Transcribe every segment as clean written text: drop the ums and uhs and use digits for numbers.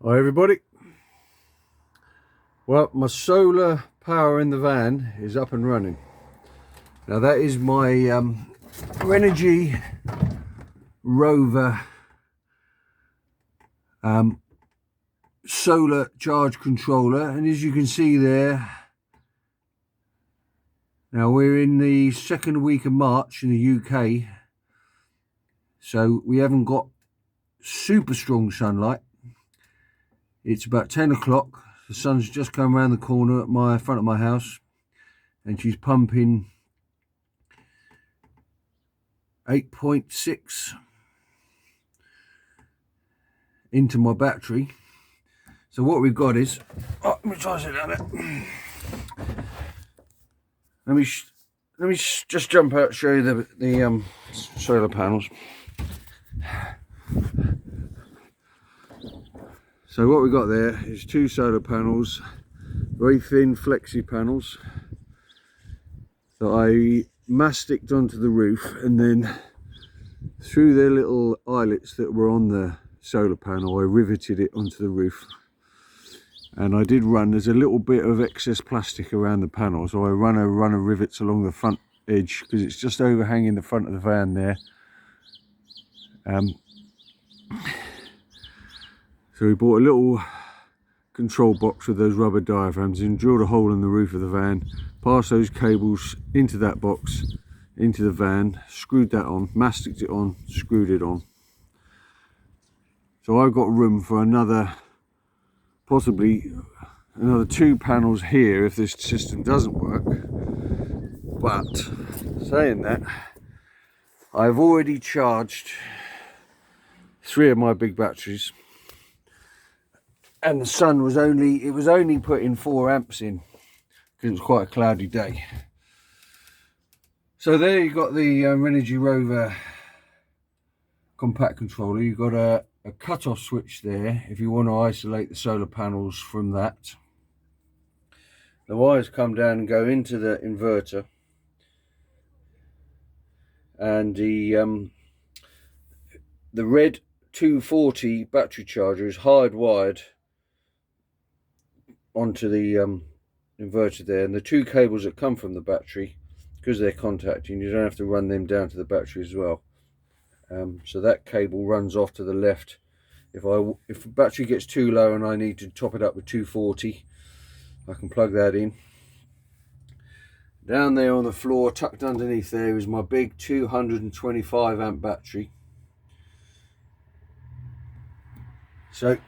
Hi everybody. Well, my solar power in the van is up and running. Now that is my Renogy Rover solar charge controller, and as you can see there, now we're in the second week of March in the UK, so we haven't got super strong sunlight. It's about 10 o'clock. The sun's just come around the corner at my front of my house, and she's pumping 8.6 into my battery. So what we've got is, let me try to sit down there. Let me just jump out and show you the solar panels. So what we've got there is two solar panels, very thin flexi panels that I masticed onto the roof, and then through their little eyelets that were on the solar panel, I riveted it onto the roof. And I did run, there's a little bit of excess plastic around the panel, so I run a rivets along the front edge because it's just overhanging the front of the van there. So we bought a little control box with those rubber diaphragms and drilled a hole in the roof of the van, passed those cables into that box, into the van, screwed that on, masticed it on, screwed it on. So I've got room for possibly another two panels here if this system doesn't work. But saying that, I've already charged 3 of my big batteries, and the sun was only putting 4 amps in because it was quite a cloudy day. So there you've got the Renogy Rover compact controller. You've got a cut-off switch there if you want to isolate the solar panels from that. The wires come down and go into the inverter, and the red 240 battery charger is hardwired onto the inverter there, and the 2 cables that come from the battery, because they're contacting, you don't have to run them down to the battery as well. So that cable runs off to the left. If the battery gets too low and I need to top it up with 240, I can plug that in. Down there on the floor, tucked underneath there, is my big 225 amp battery. So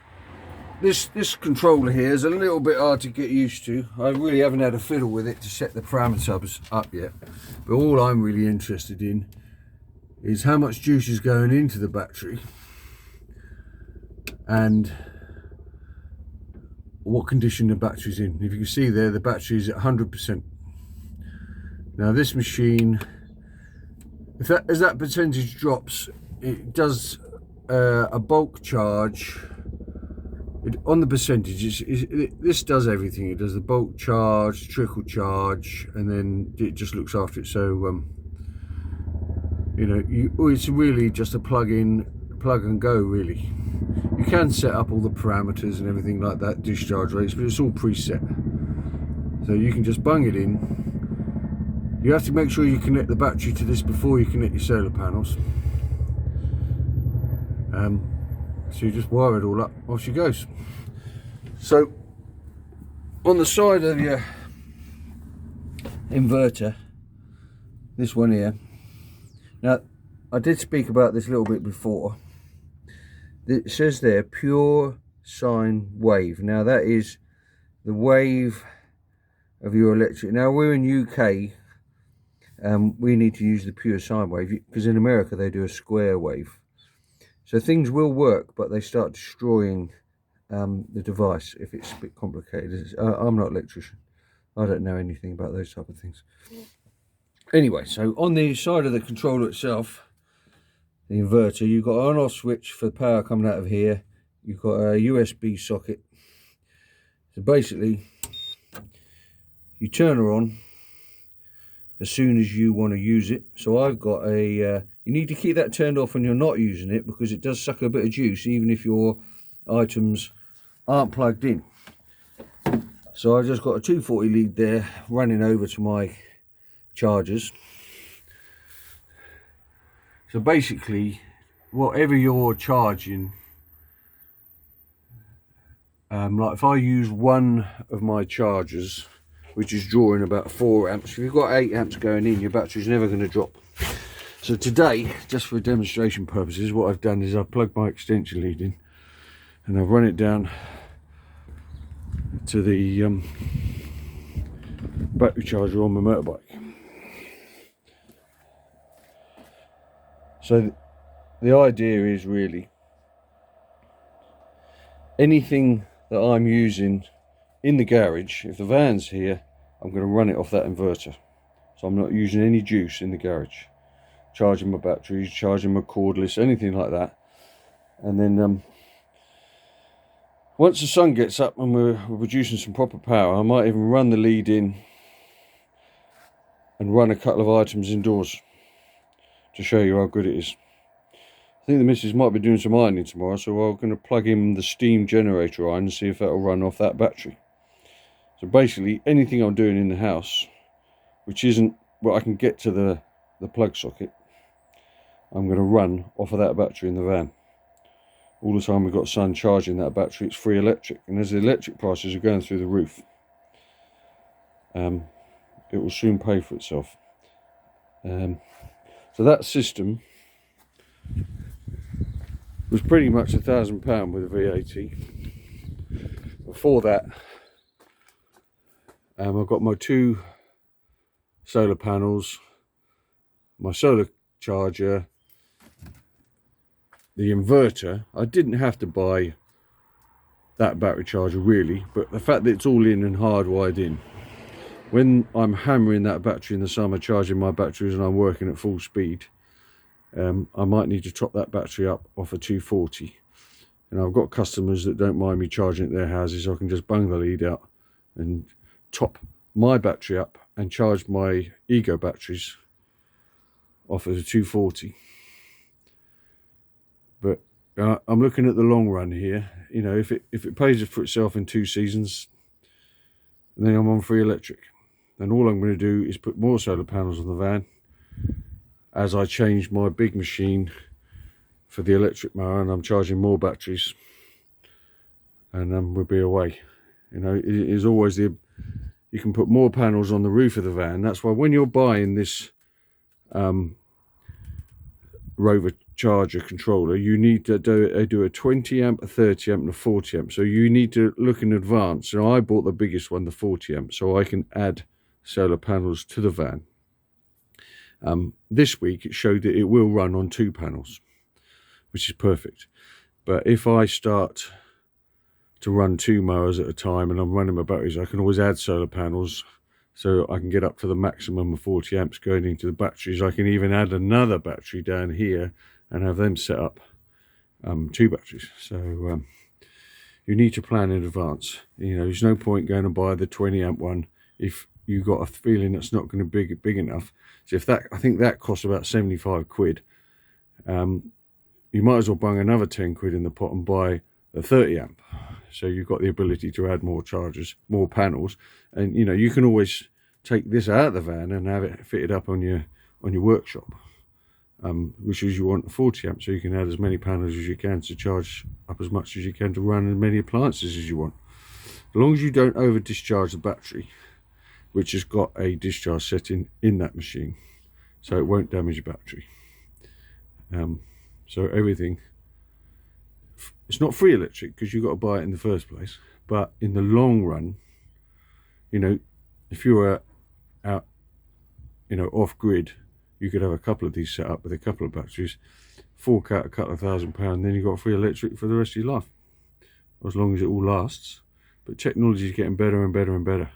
this controller here is a little bit hard to get used to. I really haven't had a fiddle with it to set the parameters up yet, but all I'm really interested in is how much juice is going into the battery and what condition the battery's in. If you can see there, the battery is at 100%. Now this machine, as that percentage drops, it does a bulk charge. On the percentage, this does everything. It does the bulk charge, trickle charge, and then it just looks after it. So it's really just a plug and go really. You can set up all the parameters and everything like that, discharge rates, but it's all preset. So you can just bung it in. You have to make sure you connect the battery to this before you connect your solar panels. So you just wire it all up, off she goes. So on the side of your inverter, this one here, now I did speak about this a little bit before. It says there pure sine wave. Now that is the wave of your electric. Now we're in UK, we need to use the pure sine wave because in America they do a square wave. So things will work, but they start destroying the device if it's a bit complicated. I'm not an electrician. I don't know anything about those type of things. Anyway, so on the side of the controller itself, the inverter, you've got an on-off switch for the power coming out of here. You've got a USB socket. So basically, you turn her on as soon as you want to use it. So I've got you need to keep that turned off when you're not using it, because it does suck a bit of juice even if your items aren't plugged in. So I just got a 240 lead there running over to my chargers. So basically, whatever you're charging, like if I use one of my chargers, which is drawing about 4 amps, if you've got 8 amps going in, your battery's never going to drop. So today, just for demonstration purposes, what I've done is I've plugged my extension lead in and I've run it down to the battery charger on my motorbike. So the idea is really anything that I'm using in the garage, if the van's here, I'm going to run it off that inverter. So I'm not using any juice in the garage. Charging my batteries, charging my cordless, anything like that. And then once the sun gets up and we're producing some proper power, I might even run the lead in and run a couple of items indoors to show you how good it is. I think the missus might be doing some ironing tomorrow, so we're going to plug in the steam generator iron and see if that'll run off that battery. So basically anything I'm doing in the house which isn't what I can get to the plug socket, I'm going to run off of that battery in the van. All the time we've got sun charging that battery, it's free electric, and as the electric prices are going through the roof, it will soon pay for itself. So that system was pretty much £1,000 with a VAT. Before that, I've got my 2 solar panels, my solar charger, the inverter. I didn't have to buy that battery charger really, but the fact that it's all in and hardwired in, when I'm hammering that battery in the summer, charging my batteries and I'm working at full speed, I might need to top that battery up off a 240. And I've got customers that don't mind me charging at their houses, so I can just bung the lead out and top my battery up and charge my Ego batteries off of a 240. But I'm looking at the long run here. You know, if it pays for itself in 2 seasons, then I'm on free electric. And all I'm going to do is put more solar panels on the van as I change my big machine for the electric mower, and I'm charging more batteries, and then we'll be away. You know, it is always you can put more panels on the roof of the van. That's why when you're buying this Rover charger controller, you need to do a 20 amp, a 30 amp and a 40 amp. So you need to look in advance. So I bought the biggest one, the 40 amp, so I can add solar panels to the van. This week it showed that it will run on 2 panels, which is perfect. But if I start to run 2 mowers at a time and I'm running my batteries, I can always add solar panels so I can get up to the maximum of 40 amps going into the batteries. I can even add another battery down here and have them set up 2 batteries. So you need to plan in advance. You know, there's no point going to buy the 20 amp one if you got a feeling it's not going to be big enough. So I think that costs about 75 quid. You might as well bung another 10 quid in the pot and buy a 30 amp. So you've got the ability to add more chargers, more panels, and you know, you can always take this out of the van and have it fitted up on your workshop, which is you want a 40 amp, so you can add as many panels as you can to charge up as much as you can to run as many appliances as you want, as long as you don't over discharge the battery, which has got a discharge setting in that machine, so it won't damage your battery. So everything, it's not free electric because you've got to buy it in the first place, but in the long run, you know, if you were out, you know, off grid, you could have a couple of these set up with a couple of batteries, fork out a couple of £1,000, then you've got free electric for the rest of your life, as long as it all lasts. But technology is getting better and better and better.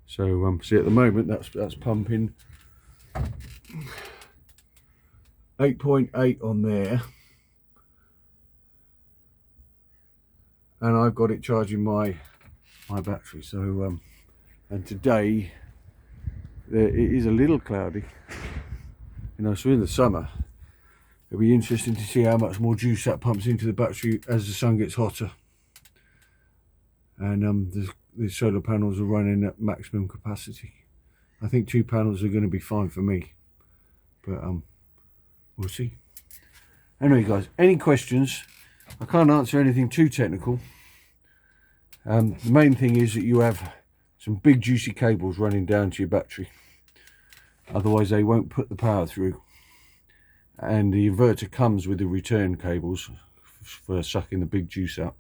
So see, at the moment that's pumping 8.8 on there, and I've got it charging my battery. So and today it is a little cloudy, you know, so in the summer it'll be interesting to see how much more juice that pumps into the battery as the sun gets hotter. and the solar panels are running at maximum capacity. I think 2 panels are going to be fine for me, but we'll see. Anyway guys, any questions? I can't answer anything too technical. The main thing is that you have some big juicy cables running down to your battery, otherwise they won't put the power through. And the inverter comes with the return cables for sucking the big juice out.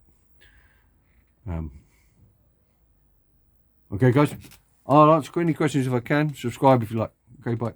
Okay guys, I'll answer any questions if I can. Subscribe if you like. Okay, bye.